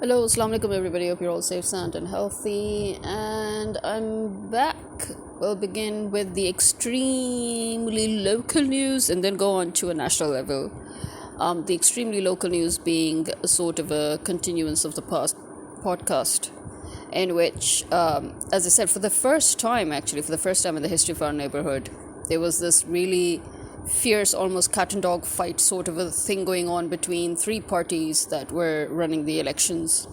Hello, assalamu alaikum everybody. Hope you're all safe, sound, and healthy. And I'm back. We'll begin with the extremely local news and then go on to a national level. The extremely local news being a sort of a continuance of the past podcast, in which, as I said, for the first time, in the history of our neighborhood, there was this really fierce, almost cat and dog fight sort of a thing going on between three parties that were running the elections,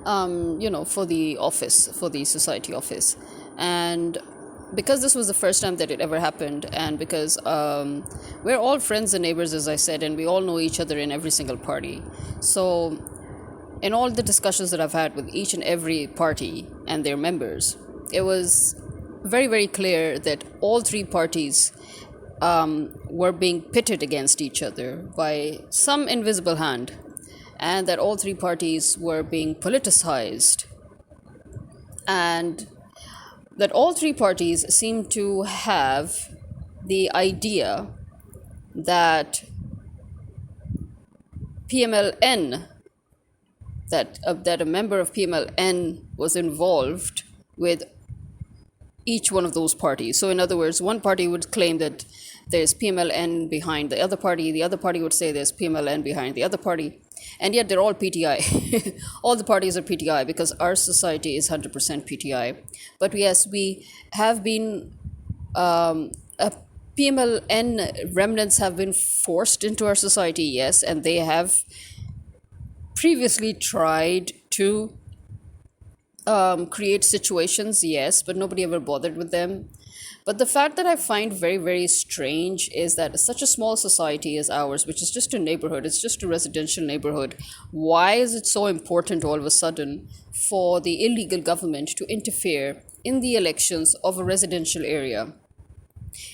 for the office, for the society office. And because this was the first time that it ever happened, and because we're all friends and neighbors, as I said, and we all know each other in every single party. So, in all the discussions that I've had with each and every party and their members, it was very, very clear that all three parties were being pitted against each other by some invisible hand, and that all three parties were being politicized, and that all three parties seem to have the idea that PMLN, that a member of PMLN was involved with each one of those parties. So in other words, one party would claim that there's PMLN behind the other party would say there's PMLN behind the other party, and yet they're all PTI. All the parties are PTI because our society is 100% PTI. But yes, we have been, PMLN remnants have been forced into our society, yes, and they have previously tried to create situations, yes, but nobody ever bothered with them. But the fact that I find very, very strange is that such a small society as ours, which is just a neighborhood, it's just a residential neighborhood, why is it so important all of a sudden for the illegal government to interfere in the elections of a residential area?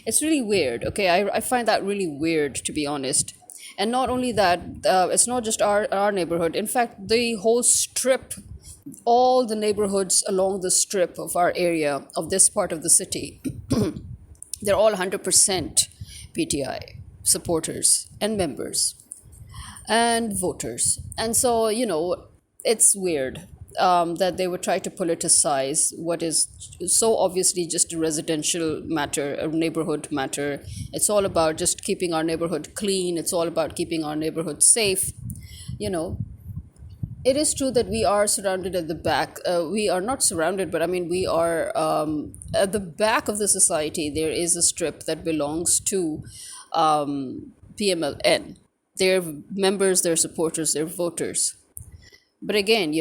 It's really weird, okay? I find that really weird, to be honest. And not only that, it's not just our neighborhood. In fact, the whole strip, all the neighborhoods along the strip of our area, of this part of the city, they're all 100% PTI supporters and members and voters. And so, it's weird that they would try to politicize what is so obviously just a residential matter, a neighborhood matter. It's all about just keeping our neighborhood clean. It's all about keeping our neighborhood safe. It is true that we are surrounded at the back. We are not surrounded, but I mean, we are at the back of the society. There is a strip that belongs to PMLN. Their members, their supporters, their voters. But again,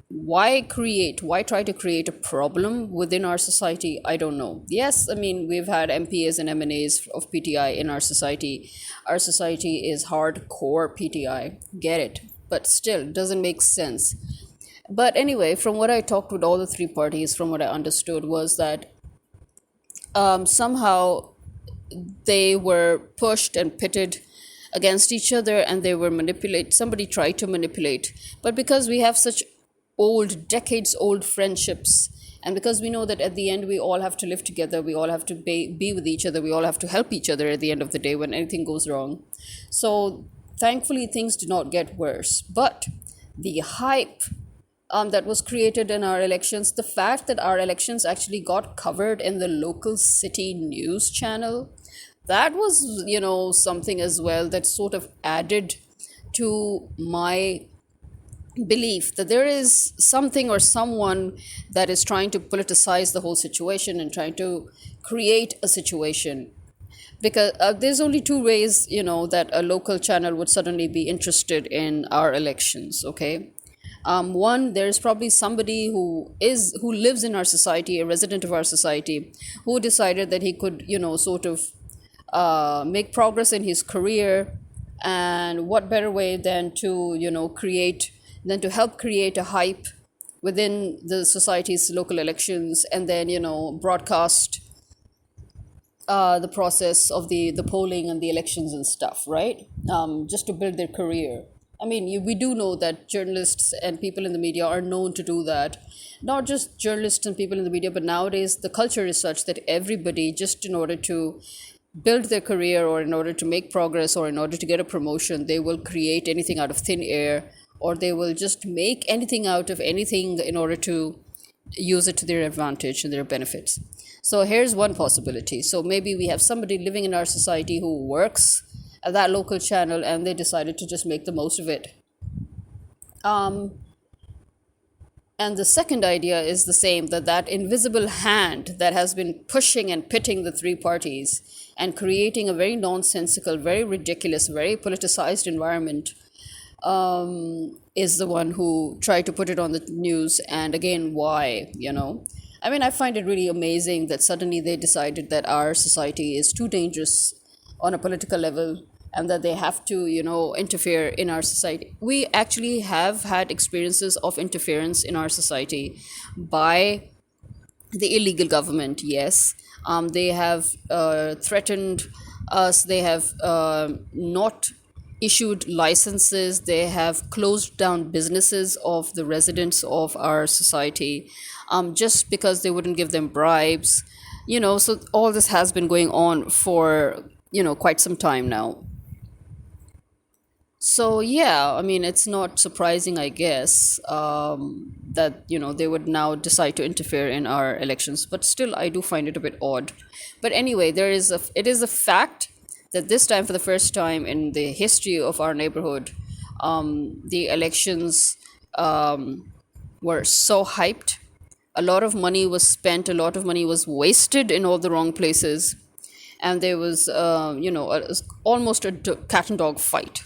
why try to create a problem within our society? I don't know. Yes, I mean, we've had MPAs and MNAs of PTI in our society. Our society is hardcore PTI. Get it? But still, doesn't make sense. But anyway, from what I talked with all the three parties, from what I understood was that somehow they were pushed and pitted against each other, and they were manipulated. Somebody tried to manipulate. But because we have such decades old friendships, and because we know that at the end we all have to live together, we all have to be with each other, we all have to help each other at the end of the day when anything goes wrong. So thankfully, things did not get worse. But the hype that was created in our elections, the fact that our elections actually got covered in the local city news channel, that was, something as well that sort of added to my belief that there is something or someone that is trying to politicize the whole situation and trying to create a situation, because there's only two ways that a local channel would suddenly be interested in our elections. Okay, one, there's probably somebody who lives in our society, a resident of our society, who decided that he could sort of make progress in his career, and what better way than to help create a hype within the society's local elections, and then broadcast the process of the polling and the elections and stuff, right? Just to build their career. I mean, we do know that journalists and people in the media are known to do that. Not just journalists and people in the media, but nowadays the culture is such that everybody, just in order to build their career or in order to make progress or in order to get a promotion, they will create anything out of thin air or they will just make anything out of anything in order to use it to their advantage and their benefits. So here's one possibility. So maybe we have somebody living in our society who works at that local channel and they decided to just make the most of it. And the second idea is the same, that that invisible hand that has been pushing and pitting the three parties and creating a very nonsensical, very ridiculous, very politicized environment is the one who tried to put it on the news. And again, why, you know? I mean, I find it really amazing that suddenly they decided that our society is too dangerous on a political level and that they have to, you know, interfere in our society. We actually have had experiences of interference in our society by the illegal government, yes. They have threatened us, they have not issued licenses, they have closed down businesses of the residents of our society, just because they wouldn't give them bribes. You know, so all this has been going on for, you know, quite some time now. So yeah, I mean, it's not surprising, I guess, that you know they would now decide to interfere in our elections. But still, I do find it a bit odd. But anyway, it is a fact that this time, for the first time in the history of our neighborhood, the elections were so hyped. A lot of money was spent. A lot of money was wasted in all the wrong places, and there was, almost a cat and dog fight.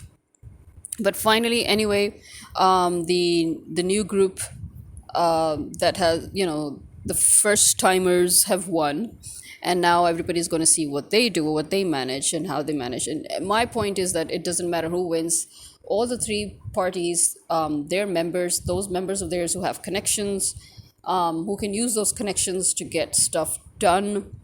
But finally, anyway, the new group that has, you know, the first timers have won, and now everybody's going to see what they do, what they manage, and how they manage. And my point is that it doesn't matter who wins. All the three parties, their members, those members of theirs who have connections, who can use those connections to get stuff done,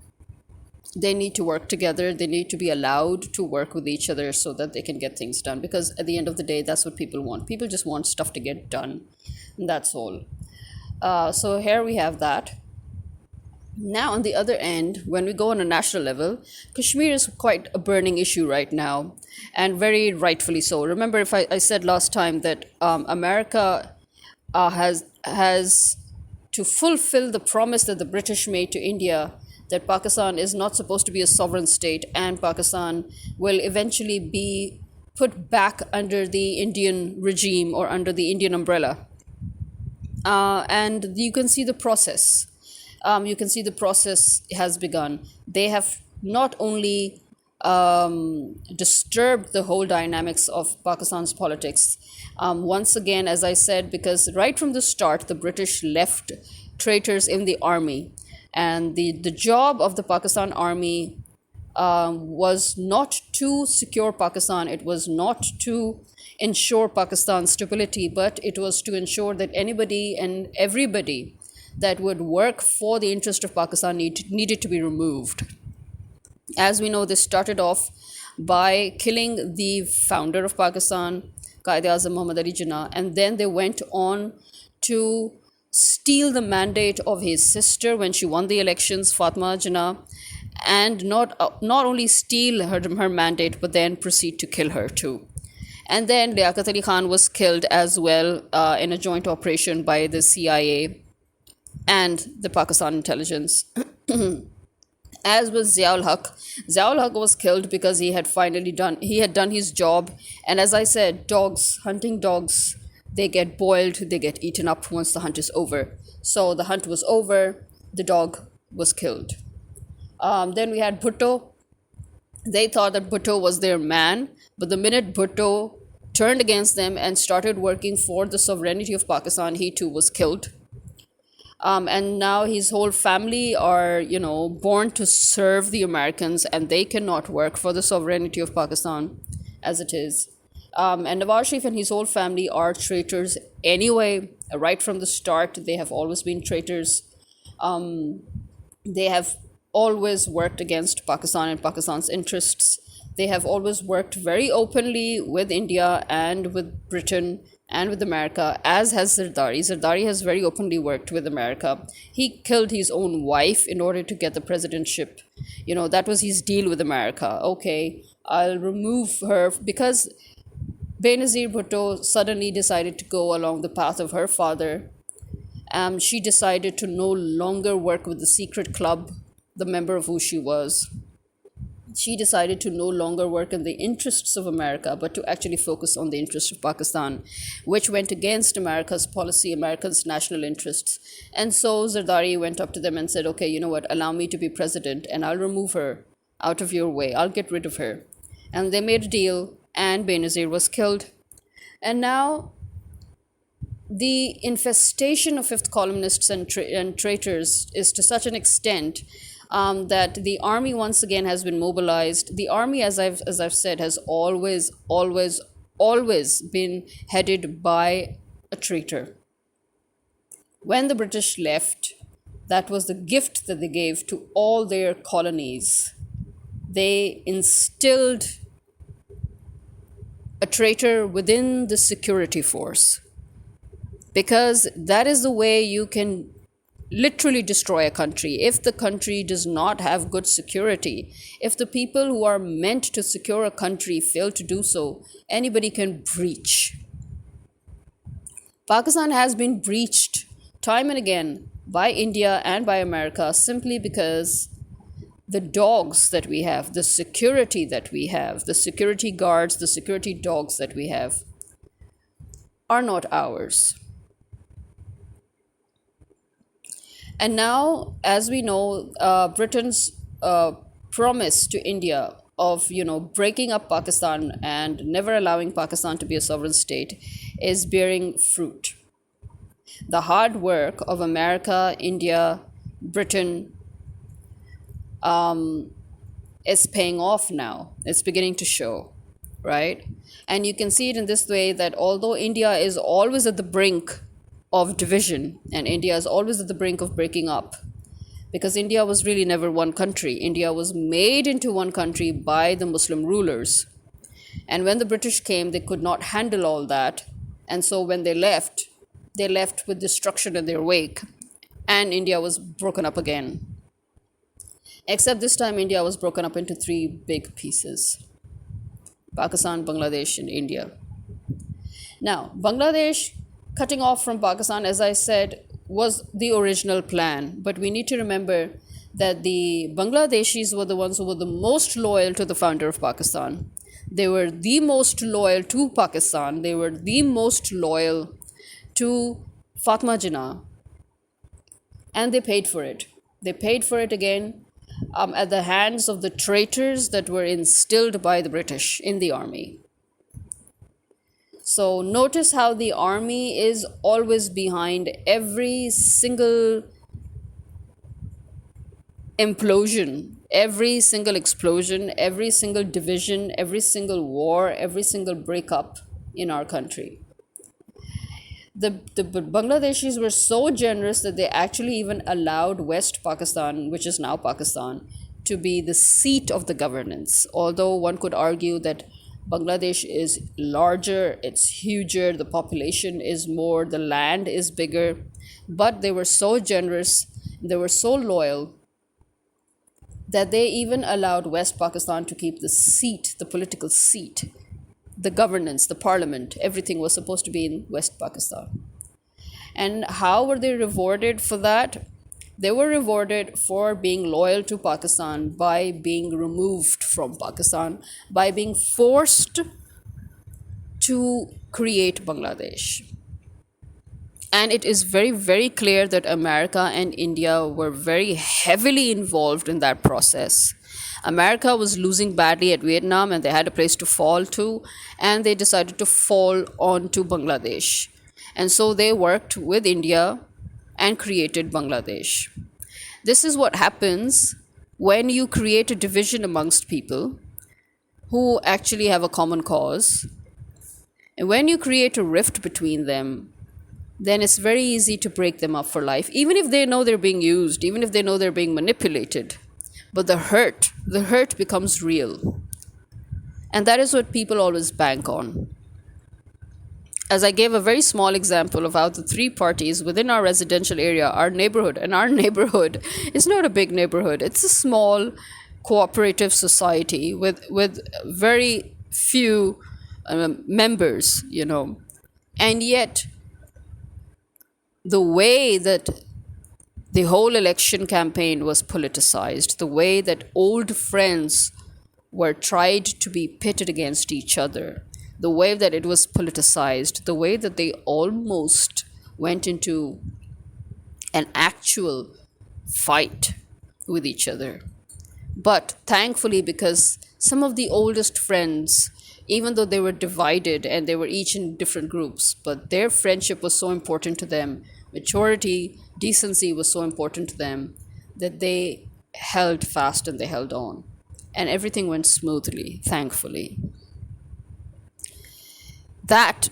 they need to work together. They need to be allowed to work with each other so that they can get things done. Because at the end of the day, that's what people want. People just want stuff to get done. And that's all. So here we have that. Now, on the other end, when we go on a national level, Kashmir is quite a burning issue right now, and very rightfully so. Remember, if I said last time that America has to fulfill the promise that the British made to India, that Pakistan is not supposed to be a sovereign state and Pakistan will eventually be put back under the Indian regime or under the Indian umbrella. And you can see the process. You can see the process has begun. They have not only disturbed the whole dynamics of Pakistan's politics. Once again, as I said, because right from the start, the British left traitors in the army. And the job of the Pakistan army was not to secure Pakistan. It was not to ensure Pakistan's stability, but it was to ensure that anybody and everybody that would work for the interest of Pakistan needed to be removed. As we know, this started off by killing the founder of Pakistan, Qaid-e-Azam Muhammad Ali Jinnah, and then they went on to steal the mandate of his sister when she won the elections, Fatma Jinnah, and not only steal her mandate, but then proceed to kill her too. And then Liaquat Ali Khan was killed as well in a joint operation by the CIA and the Pakistan intelligence. As was Ziaul Haq. Ziaul Haq was killed because he had done his job. And as I said, hunting dogs, they get boiled, they get eaten up once the hunt is over. So the hunt was over, the dog was killed. Then we had Bhutto. They thought that Bhutto was their man, but the minute Bhutto turned against them and started working for the sovereignty of Pakistan, he too was killed. And now his whole family are, born to serve the Americans, and they cannot work for the sovereignty of Pakistan as it is. And Nawaz Sharif and his whole family are traitors anyway. Right from the start, they have always been traitors. They have always worked against Pakistan and Pakistan's interests. They have always worked very openly with India and with Britain and with America, as has Zardari. Zardari has very openly worked with America. He killed his own wife in order to get the presidentship. That was his deal with America. Okay, I'll remove her because Benazir Bhutto suddenly decided to go along the path of her father. She decided to no longer work with the secret club, the member of who she was. She decided to no longer work in the interests of America, but to actually focus on the interests of Pakistan, which went against America's policy, America's national interests. And so Zardari went up to them and said, okay, you know what, allow me to be president and I'll remove her out of your way. I'll get rid of her. And they made a deal, and Benazir was killed. And now the infestation of fifth columnists and traitors is to such an extent that the army once again has been mobilized. The army, as I've said, has always been headed by a traitor. When the British left, that was the gift that they gave to all their colonies. They instilled a traitor within the security force, because that is the way you can literally destroy a country. If the country does not have good security, if the people who are meant to secure a country fail to do so, anybody can breach. Pakistan has been breached time and again by India and by America simply because the dogs that we have, the security that we have, the security guards, the security dogs that we have are not ours. And now, as we know, Britain's promise to India of, breaking up Pakistan and never allowing Pakistan to be a sovereign state is bearing fruit. The hard work of America, India, Britain is paying off now. It's beginning to show, right? And you can see it in this way, that although India is always at the brink of division, and India is always at the brink of breaking up, because India was really never one country. India was made into one country by the Muslim rulers. And when the British came, they could not handle all that. And so when they left with destruction in their wake, and India was broken up again. Except this time, India was broken up into three big pieces: Pakistan, Bangladesh, and India. Now, Bangladesh cutting off from Pakistan, as I said, was the original plan. But we need to remember that the Bangladeshis were the ones who were the most loyal to the founder of Pakistan. They were the most loyal to Pakistan. They were the most loyal to Fatma Jinnah. And they paid for it. They paid for it again at the hands of the traitors that were instilled by the British in the army. So notice how the army is always behind every single implosion, every single explosion, every single division, every single war, every single breakup in our country. The Bangladeshis were so generous that they actually even allowed West Pakistan, which is now Pakistan, to be the seat of the governance. Although one could argue that Bangladesh is larger, it's huger, the population is more, the land is bigger. But they were so generous, they were so loyal, that they even allowed West Pakistan to keep the seat, the political seat, the governance, the parliament. Everything was supposed to be in West Pakistan. And how were they rewarded for that? They were rewarded for being loyal to Pakistan by being removed from Pakistan, by being forced to create Bangladesh. And it is very, very clear that America and India were very heavily involved in that process. America was losing badly at Vietnam, and they had a place to fall to, and they decided to fall onto Bangladesh. And so they worked with India and created Bangladesh. This is what happens when you create a division amongst people who actually have a common cause. And when you create a rift between them, then it's very easy to break them up for life, even if they know they're being used, even if they know they're being manipulated. But the hurt becomes real. And that is what people always bank on. As I gave a very small example of how the three parties within our residential area, our neighborhood, and our neighborhood is not a big neighborhood. It's a small cooperative society with very few members, and yet the way that the whole election campaign was politicized, the way that old friends were tried to be pitted against each other, the way that it was politicized, the way that they almost went into an actual fight with each other. But thankfully, because some of the oldest friends, even though they were divided and they were each in different groups, but their friendship was so important to them, maturity, decency was so important to them, that they held fast and they held on. And everything went smoothly, thankfully. That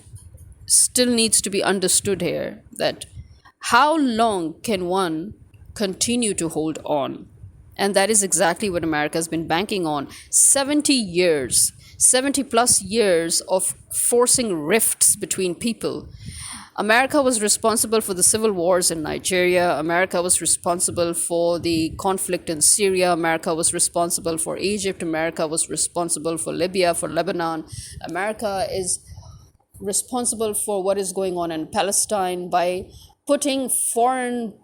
still needs to be understood here, that how long can one continue to hold on? And that is exactly what America has been banking on. 70 years, 70 plus years of forcing rifts between people. America was responsible for the civil wars in Nigeria. America was responsible for the conflict in Syria. America was responsible for Egypt. America was responsible for Libya, for Lebanon. America is responsible for what is going on in Palestine by putting foreign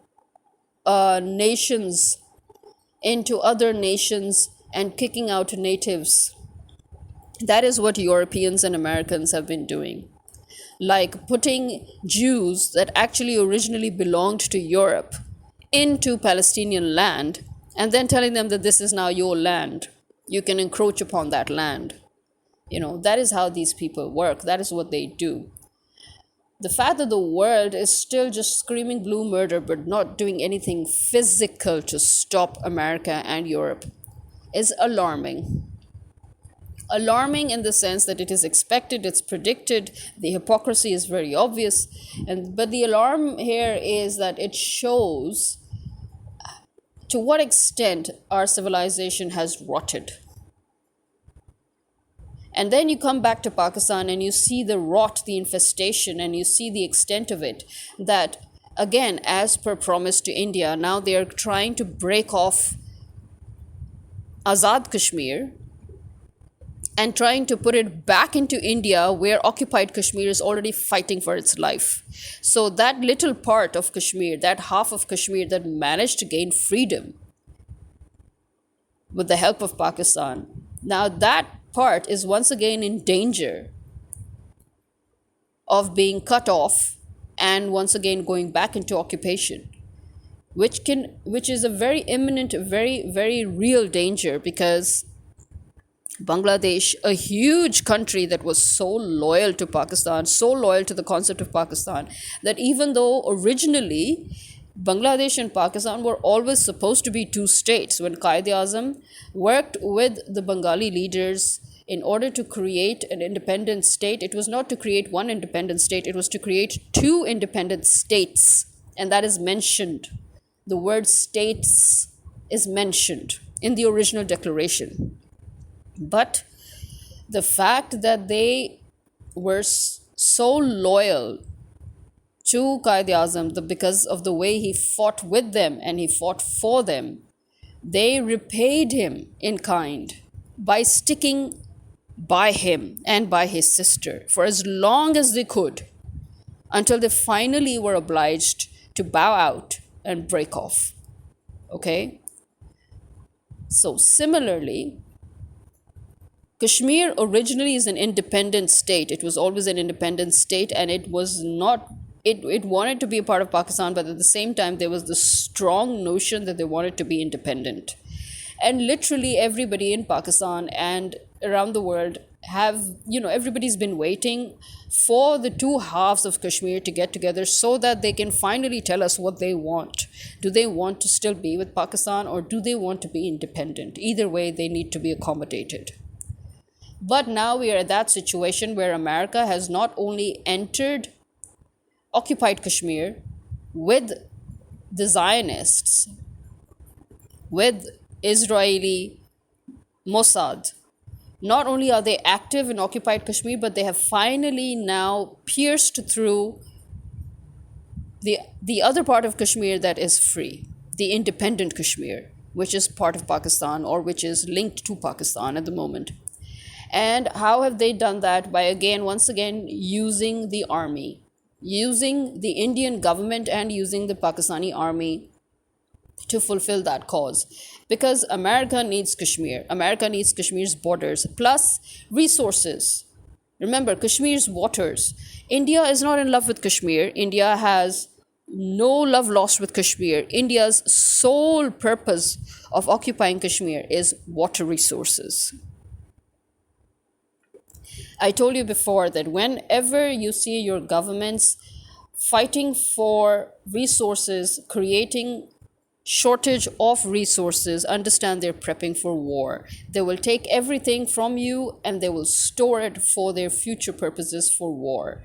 nations into other nations and kicking out natives. That is what Europeans and Americans have been doing. Like putting Jews that actually originally belonged to Europe into Palestinian land and then telling them that this is now your land. You can encroach upon that land. That is how these people work. That is what they do. The fact that the world is still just screaming blue murder but not doing anything physical to stop America and Europe is alarming. Alarming in the sense that it is expected, it's predicted, the hypocrisy is very obvious, but the alarm here is that it shows to what extent our civilization has rotted. And then you come back to Pakistan and you see the rot, the infestation, and you see the extent of it. That, again, as per promise to India, now they are trying to break off Azad Kashmir and trying to put it back into India, where occupied Kashmir is already fighting for its life. So that little part of Kashmir, that half of Kashmir that managed to gain freedom with the help of Pakistan, now that part is once again in danger of being cut off and once again going back into occupation, which is a very imminent, very, very real danger, because Bangladesh, a huge country that was so loyal to Pakistan, so loyal to the concept of Pakistan, that even though originally Bangladesh and Pakistan were always supposed to be two states, when Quaid-e-Azam worked with the Bengali leaders in order to create an independent state, it was not to create one independent state, it was to create two independent states. And that is mentioned. The word states is mentioned in the original declaration. But the fact that they were so loyal to Quaid-e-Azam, because of the way he fought with them and he fought for them, they repaid him in kind by sticking by him and by his sister for as long as they could, until they finally were obliged to bow out and break off. Okay? So similarly, Kashmir originally is an independent state. It was always an independent state, and it was not, it wanted to be a part of Pakistan, but at the same time, there was this strong notion that they wanted to be independent. And literally everybody in Pakistan and around the world everybody's been waiting for the two halves of Kashmir to get together so that they can finally tell us what they want. Do they want to still be with Pakistan, or do they want to be independent? Either way, they need to be accommodated. But now we are at that situation where America has not only entered occupied Kashmir with the Zionists, with Israeli Mossad. Not only are they active in occupied Kashmir, but they have finally now pierced through the other part of Kashmir that is free, the independent Kashmir, which is part of Pakistan or which is linked to Pakistan at the moment. And how have they done that? By again, once again, using the army, using the Indian government and using the Pakistani army to fulfill that cause. Because America needs Kashmir. America needs Kashmir's borders plus resources. Remember, Kashmir's waters. India is not in love with Kashmir. India has no love lost with Kashmir. India's sole purpose of occupying Kashmir is water resources. I told you before that whenever you see your governments fighting for resources, creating shortage of resources, understand they're prepping for war. They will take everything from you and they will store it for their future purposes for war.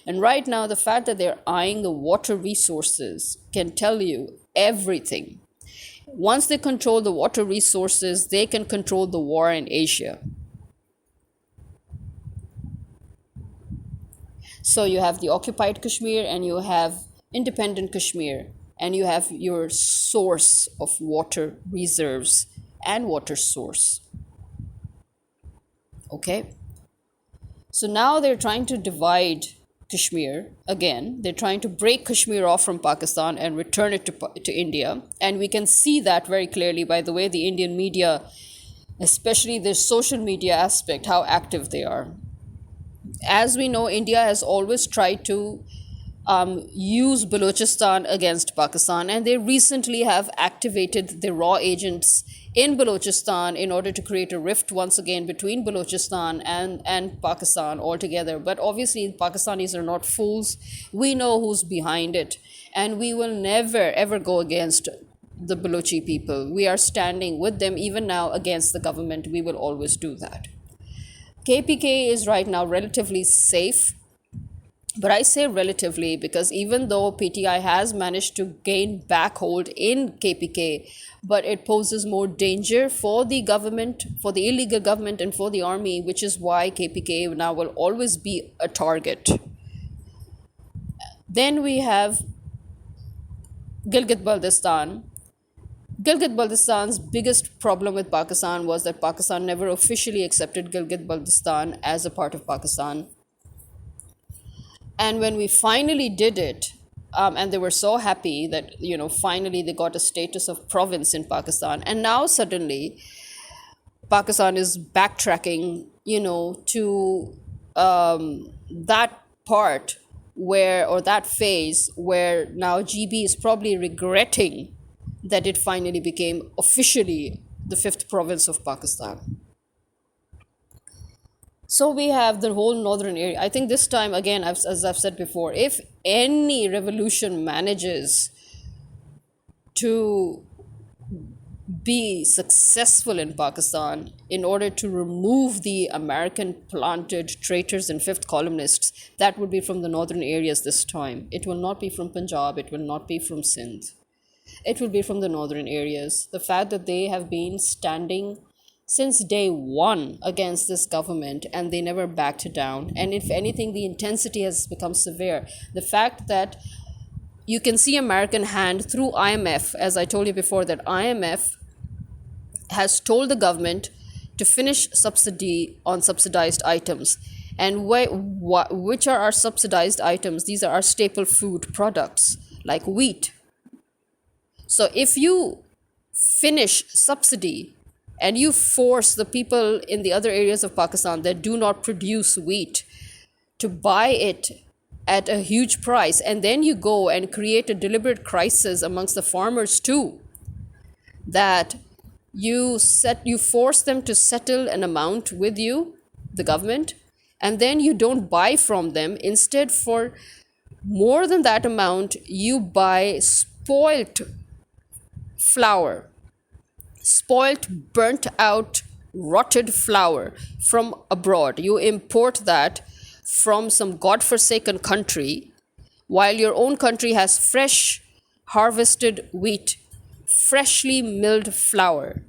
And right now, the fact that they're eyeing the water resources can tell you everything. Once they control the water resources, they can control the war in Asia. So you have the occupied Kashmir and you have independent Kashmir, and you have your source of water reserves and water source. Okay? So now they're trying to divide Kashmir again. They're trying to break Kashmir off from Pakistan and return it to India. And we can see that very clearly by the way the Indian media, especially the social media aspect, how active they are. As we know, India has always tried to use Balochistan against Pakistan, and they recently have activated the raw agents in Balochistan in order to create a rift once again between Balochistan and Pakistan altogether. But obviously, Pakistanis are not fools. We know who's behind it, and we will never ever go against the Balochi people. We are standing with them even now against the government. We will always do that. KPK is right now relatively safe. But I say relatively because even though PTI has managed to gain backhold in KPK, but it poses more danger for the government, for the illegal government, and for the army, which is why KPK now will always be a target. Then we have Gilgit-Baltistan. Gilgit-Baltistan's biggest problem with Pakistan was that Pakistan never officially accepted Gilgit-Baltistan as a part of Pakistan. And when we finally did it, and they were so happy that, finally they got a status of province in Pakistan. And now suddenly Pakistan is backtracking, to that part where, or that phase where now GB is probably regretting that it finally became officially the fifth province of Pakistan. So we have the whole northern area. I think this time, again, as I've said before, if any revolution manages to be successful in Pakistan in order to remove the American planted traitors and fifth columnists, that would be from the northern areas this time. It will not be from Punjab, it will not be from Sindh. It will be from the northern areas. The fact that they have been standing since day one against this government and they never backed down. And if anything, the intensity has become severe. The fact that you can see American hand through IMF, as I told you before, that IMF has told the government to finish subsidy on subsidized items. And which are our subsidized items? These are our staple food products like wheat. So if you finish subsidy and you force the people in the other areas of Pakistan that do not produce wheat to buy it at a huge price, and then you go and create a deliberate crisis amongst the farmers too, that you force them to settle an amount with you, the government, and then you don't buy from them. Instead, for more than that amount, you buy spoilt flour, spoilt, burnt out, rotted flour from abroad. You import that from some godforsaken country, while your own country has fresh harvested wheat, freshly milled flour.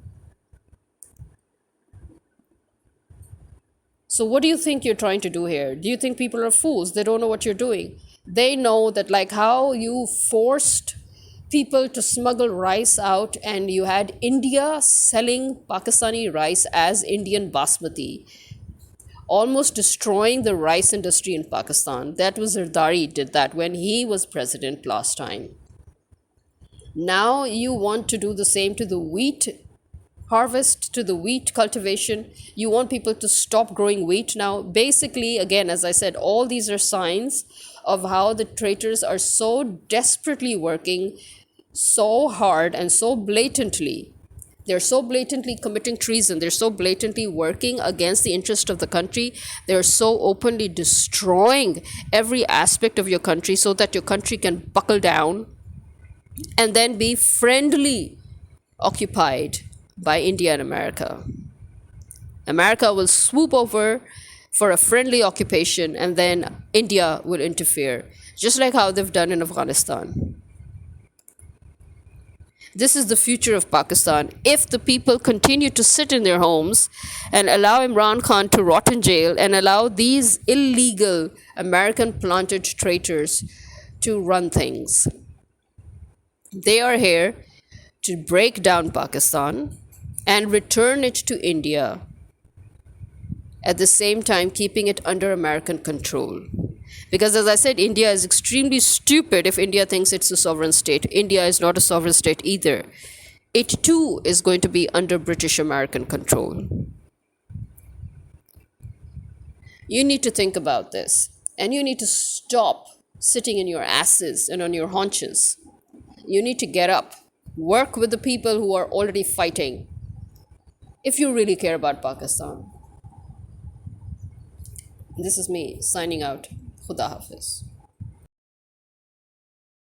So what do you think you're trying to do here? Do you think people are fools? They don't know what you're doing. They know that, like how you forced people to smuggle rice out and you had India selling Pakistani rice as Indian basmati. almost destroying the rice industry in Pakistan. That was Zardari did that when he was president last time. Now you want to do the same to the wheat harvest, to the wheat cultivation. You want people to stop growing wheat now. Basically, again, as I said, all these are signs of how the traitors are so desperately working so hard and so blatantly. They're so blatantly committing treason. They're so blatantly working against the interest of the country. They're so openly destroying every aspect of your country so that your country can buckle down and then be friendly occupied by India and America. America will swoop over for a friendly occupation and then India will interfere, just like how they've done in Afghanistan. This is the future of Pakistan. If the people continue to sit in their homes and allow Imran Khan to rot in jail and allow these illegal American planted traitors to run things, they are here to break down Pakistan and return it to India, at the same time keeping it under American control. Because as I said, India is extremely stupid if India thinks it's a sovereign state. India is not a sovereign state either. It too is going to be under British American control. You need to think about this. And you need to stop sitting in your asses and on your haunches. You need to get up. Work with the people who are already fighting. If you really care about Pakistan. This is me signing out. Khuda Hafiz.